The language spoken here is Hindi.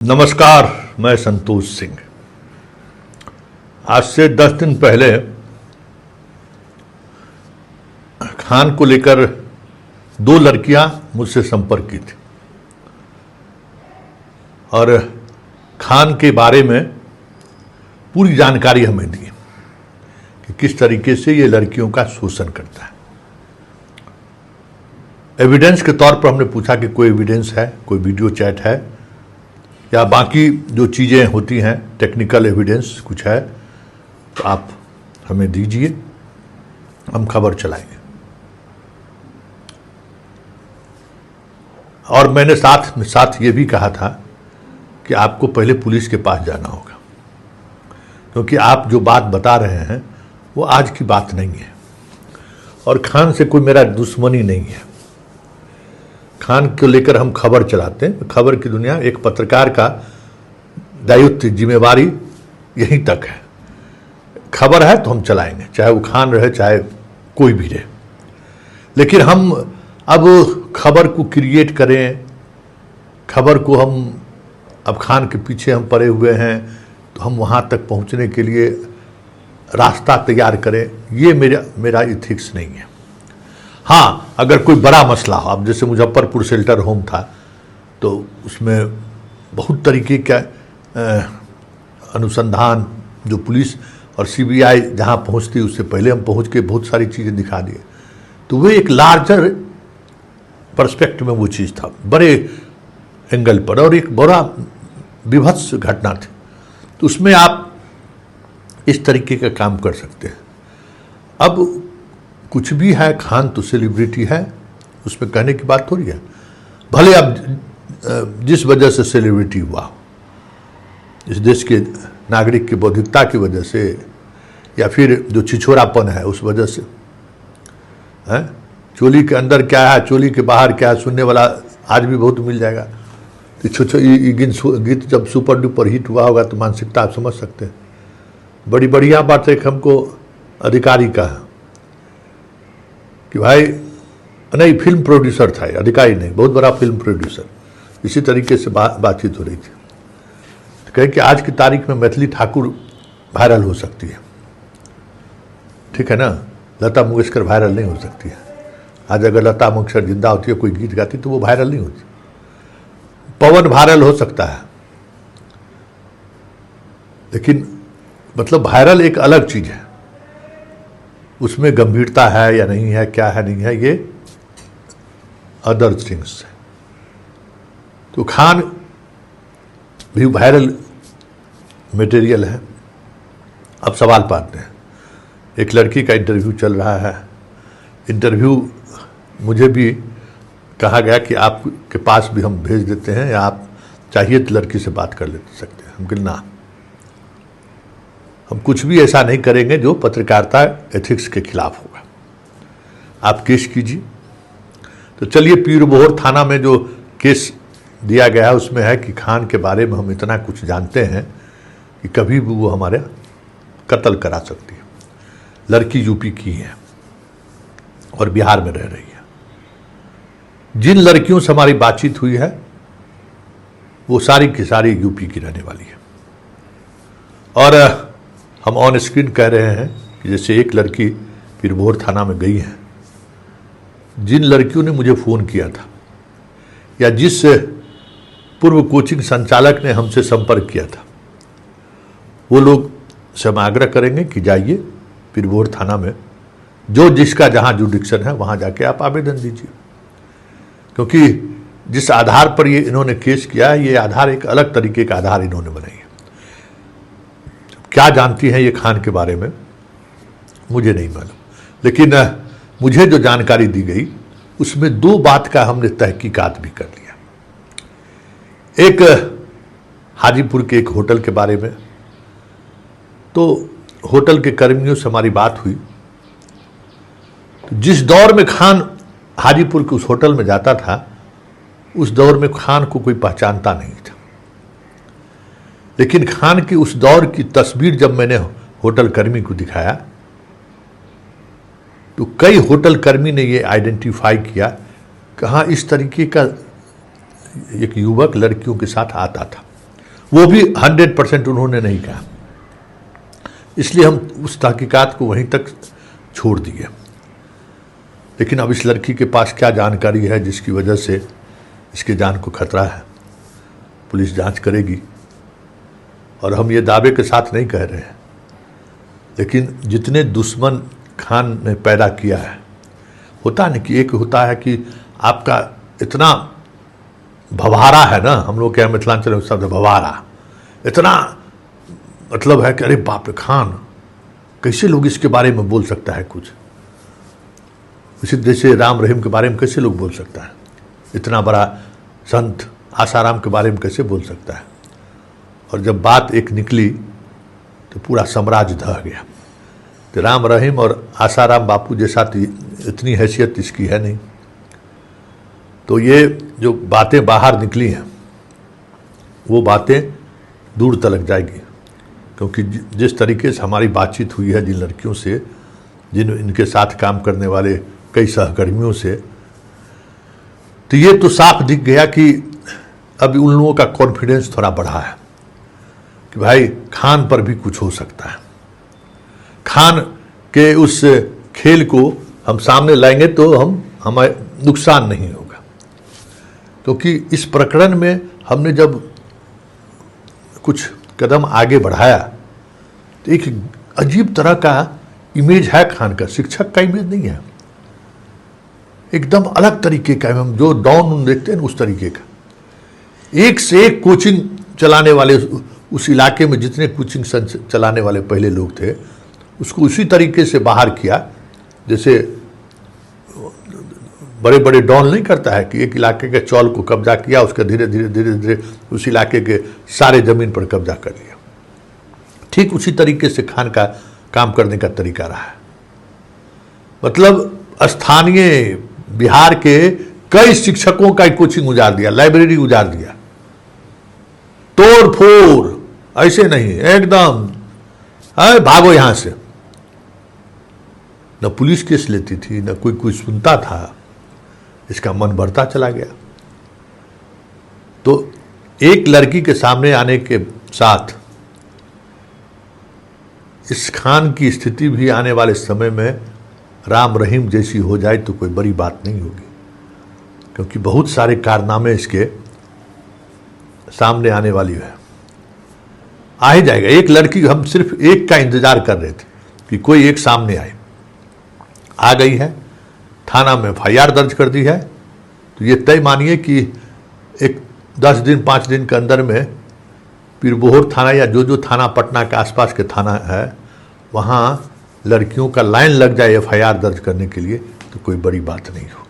नमस्कार, मैं संतोष सिंह। आज से 10 दिन पहले खान को लेकर 2 लड़कियां मुझसे संपर्क की थी और खान के बारे में पूरी जानकारी हमें दी कि किस तरीके से ये लड़कियों का शोषण करता है। एविडेंस के तौर पर हमने पूछा कि कोई एविडेंस है, कोई वीडियो चैट है या बाकी जो चीज़ें होती हैं, टेक्निकल एविडेंस कुछ है तो आप हमें दीजिए, हम खबर चलाएंगे। और मैंने साथ ये भी कहा था कि आपको पहले पुलिस के पास जाना होगा, क्योंकि आप जो बात बता रहे हैं वो आज की बात नहीं है और खान से कोई मेरा दुश्मनी नहीं है। खान को लेकर हम खबर चलाते हैं। खबर की दुनिया, एक पत्रकार का दायित्व, जिम्मेवारी यहीं तक है। खबर है तो हम चलाएंगे, चाहे वो खान रहे चाहे कोई भी रहे। लेकिन हम अब खबर को क्रिएट करें, खबर को हम अब खान के पीछे हम पड़े हुए हैं तो हम वहाँ तक पहुँचने के लिए रास्ता तैयार करें, ये मेरा इथिक्स नहीं है। हाँ, अगर कोई बड़ा मसला हो, अब जैसे मुजफ्फरपुर शेल्टर होम था तो उसमें बहुत तरीके का अनुसंधान जो पुलिस और सीबीआई जहाँ पहुँचती उससे पहले हम पहुँच के बहुत सारी चीज़ें दिखा दिए, तो वो एक लार्जर पर्सपेक्टिव में वो चीज़ था, बड़े एंगल पर, और एक बड़ा विभत्स घटना थी। तो उसमें आप इस तरीके का काम कर सकते हैं। अब कुछ भी है, खान तो सेलिब्रिटी है, उसमें कहने की बात थोड़ी है। भले अब जिस वजह से सेलिब्रिटी हुआ, इस देश के नागरिक की बौद्धिकता की वजह से या फिर जो छिछोरापन है उस वजह से है, चोली के अंदर क्या है, चोली के बाहर क्या है, सुनने वाला आज भी बहुत मिल जाएगा। तो ये गीत जब सुपर डुपर हिट हुआ होगा तो मानसिकता आप समझ सकते हैं। बड़ी बढ़िया बात एक हमको अधिकारी का है कि भाई, नहीं, फिल्म प्रोड्यूसर था, अधिकारी नहीं, बहुत बड़ा फिल्म प्रोड्यूसर। इसी तरीके से बातचीत हो रही थी तो कहे कि आज की तारीख में मैथिली ठाकुर वायरल हो सकती है। ठीक है ना, लता मंगेशकर वायरल नहीं हो सकती है। आज अगर लता मंगेशकर जिंदा होती है, कोई गीत गाती तो वो वायरल नहीं होती। पवन वायरल हो सकता है, लेकिन मतलब वायरल एक अलग चीज़ है, उसमें गंभीरता है या नहीं है, क्या है नहीं है, ये अदर थिंग्स है। तो खान भी वायरल मटेरियल है। अब सवाल पाते हैं, एक लड़की का इंटरव्यू चल रहा है। इंटरव्यू मुझे भी कहा गया कि आपके पास भी हम भेज देते हैं, या आप चाहिए तो लड़की से बात कर सकते हैं। हम कहें ना, हम कुछ भी ऐसा नहीं करेंगे जो पत्रकारिता एथिक्स के खिलाफ होगा। आप केस कीजिए। तो चलिए, पीरबोहर थाना में जो केस दिया गया है उसमें है कि खान के बारे में हम इतना कुछ जानते हैं कि कभी भी वो हमारे कत्ल करा सकती है। लड़की यूपी की है और बिहार में रह रही है। जिन लड़कियों से हमारी बातचीत हुई है वो सारी की सारी यूपी की रहने वाली है। और हम ऑन स्क्रीन कह रहे हैं कि जैसे एक लड़की पीरबोहर थाना में गई है, जिन लड़कियों ने मुझे फ़ोन किया था या जिस पूर्व कोचिंग संचालक ने हमसे संपर्क किया था, वो लोग से हम आग्रह करेंगे कि जाइए पीरबोहर थाना में, जो जिसका जहाँ जुडिक्शन है वहाँ जाके आप आवेदन दीजिए। क्योंकि जिस आधार पर ये इन्होंने केस किया है, ये आधार एक अलग तरीके का आधार इन्होंने बनाई है। क्या जानती हैं ये खान के बारे में मुझे नहीं मालूम, लेकिन मुझे जो जानकारी दी गई उसमें 2 बात का हमने तहकीकात भी कर लिया। एक हाजीपुर के एक होटल के बारे में, तो होटल के कर्मियों से हमारी बात हुई तो जिस दौर में खान हाजीपुर के उस होटल में जाता था, उस दौर में खान को कोई पहचानता नहीं था। लेकिन खान की उस दौर की तस्वीर जब मैंने होटल कर्मी को दिखाया तो कई होटल कर्मी ने ये आइडेंटिफाई किया कि हाँ, इस तरीके का एक युवक लड़कियों के साथ आता था। वो भी 100% उन्होंने नहीं कहा, इसलिए हम उस तहकीकात को वहीं तक छोड़ दिए। लेकिन अब इस लड़की के पास क्या जानकारी है जिसकी वजह से इसके जान को खतरा है, पुलिस जांच करेगी। और हम ये दावे के साथ नहीं कह रहे हैं, लेकिन जितने दुश्मन खान ने पैदा किया है, होता नहीं कि एक होता है कि आपका इतना भवारा है ना, हम लोग क्या मिथिलांचल में शब्द भवारा, इतना मतलब है कि अरे बाप रे खान, कैसे लोग इसके बारे में बोल सकता है कुछ, इसी जैसे राम रहीम के बारे में कैसे लोग बोल सकता है, इतना बड़ा संत आसाराम के बारे में कैसे बोल सकता है। और जब बात एक निकली तो पूरा साम्राज्य ढह गया। तो राम रहीम और आसाराम बापू जैसा इतनी हैसियत इसकी है नहीं। तो ये जो बातें बाहर निकली हैं वो बातें दूर तलक जाएगी, क्योंकि जिस तरीके से हमारी बातचीत हुई है जिन लड़कियों से, जिन इनके साथ काम करने वाले कई सहकर्मियों से, तो ये तो साफ दिख गया कि अब उन लोगों का कॉन्फिडेंस थोड़ा बढ़ा है कि भाई खान पर भी कुछ हो सकता है। खान के उस खेल को हम सामने लाएंगे तो हमें नुकसान नहीं होगा, क्योंकि इस प्रकरण में हमने जब कुछ कदम आगे बढ़ाया तो एक अजीब तरह का इमेज है खान का, शिक्षक का इमेज नहीं है, एकदम अलग तरीके का। हम जो डॉन देखते हैं उस तरीके का, एक से एक कोचिंग चलाने वाले, उस इलाके में जितने कोचिंग चलाने वाले पहले लोग थे उसको उसी तरीके से बाहर किया जैसे बड़े बड़े डॉन नहीं करता है कि एक इलाके के चौल को कब्जा किया, उसका धीरे धीरे धीरे धीरे उस इलाके के सारे ज़मीन पर कब्जा कर लिया। ठीक उसी तरीके से खान का काम करने का तरीका रहा है। मतलब स्थानीय बिहार के कई शिक्षकों का कोचिंग उजाड़ दिया, लाइब्रेरी उजाड़ दिया, तोड़ फोड़, ऐसे नहीं एकदम भागो यहां से। न पुलिस केस लेती थी, न कोई कुछ सुनता था, इसका मन बढ़ता चला गया। तो एक लड़की के सामने आने के साथ इस खान की स्थिति भी आने वाले समय में राम रहीम जैसी हो जाए तो कोई बड़ी बात नहीं होगी, क्योंकि बहुत सारे कारनामे इसके सामने आने वाली है, आ ही जाएगा। एक लड़की, हम सिर्फ एक का इंतजार कर रहे थे कि कोई एक सामने आए, आ गई है, थाना में FIR दर्ज कर दी है। तो ये तय मानिए कि एक 10 दिन 5 दिन के अंदर में पीरबोहर थाना या जो थाना पटना के आसपास के थाना है वहाँ लड़कियों का लाइन लग जाए FIR दर्ज करने के लिए, तो कोई बड़ी बात नहीं होगी।